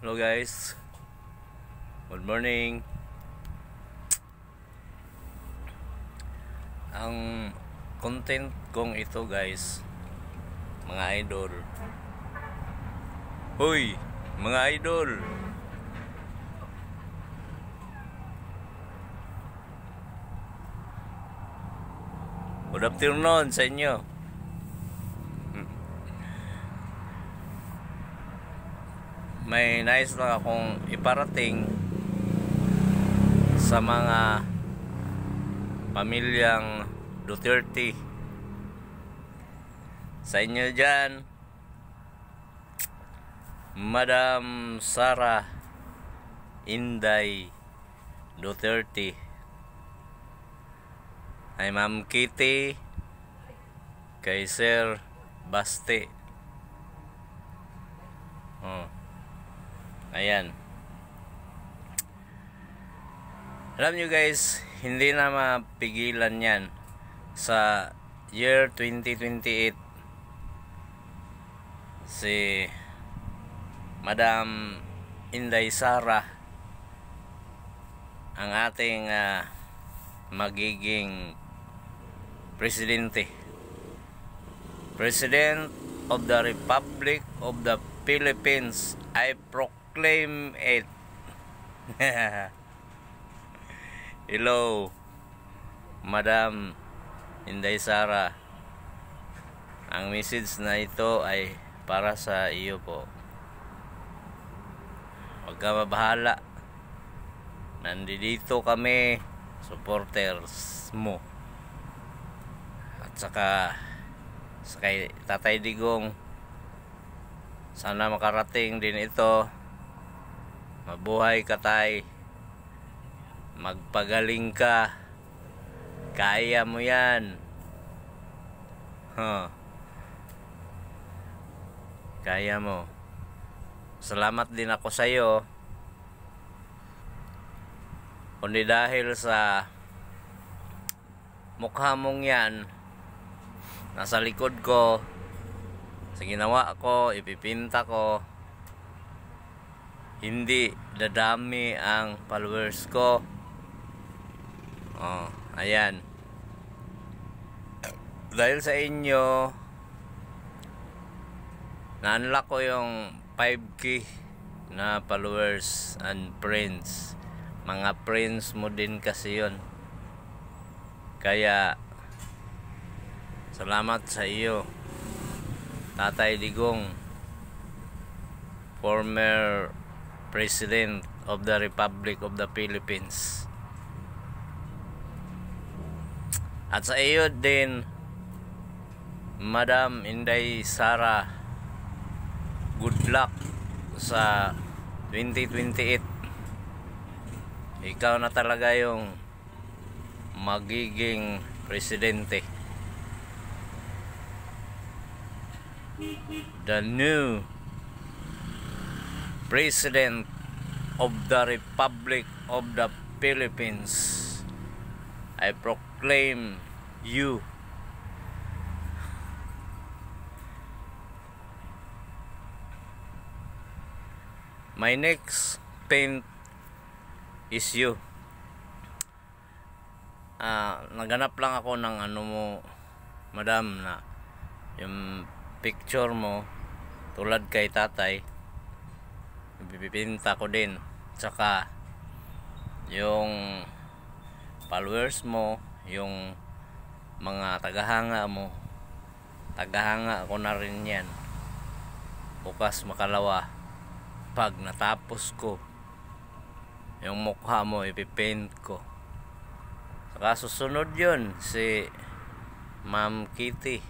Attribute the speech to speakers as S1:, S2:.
S1: Hello guys, good morning. Ang content kong ito guys, mga idol. Hoy, mga idol. Good afternoon sa inyo. May nais lang akong iparating sa mga pamilyang Duterte. Sa inyo dyan, Madam Sara Inday Duterte, ay Ma'am Kitty, kay Sir Baste. Ayan. Alam nyo guys, hindi na mapigilan yan. Sa year 2028, si Madam Inday Sara ang ating magiging presidente. President of the Republic of the Philippines. I proclaim it. Hello, Madam Inday Sara. Ang message na ito ay para sa iyo po. Huwag ka mabahala. Nandito kami, supporters mo. At saka sa kay Tatay Digong, sana makarating din ito. Mabuhay ka, tay. Magpagaling ka. Kaya mo yan. Kaya mo. Salamat din ako sa iyo. Kundi dahil sa mukha mong yan, nasa likod ko, sa ginawa ko, ipipinta ko, hindi dadami ang followers ko. Ayan. Dahil sa inyo, na-unlock ko yung 5K na followers and friends. Mga friends mo din kasi yun. Kaya salamat sa iyo, Tatay Digong, former President of the Republic of the Philippines. At sa iyo din, Madam Inday Sara, good luck sa 2028. Ikaw na talaga yung magiging presidente. The new President of the Republic of the Philippines. I proclaim you. My next paint is you. Naganap lang ako ng ano mo, madam, na yung picture mo tulad kay tatay, ipipinta ko din. Tsaka yung followers mo, yung mga tagahanga mo, tagahanga ko na rin yan. Bukas makalawa, pag natapos ko, yung mukha mo ipipaint ko. Saka susunod yun si Ma'am Kitty.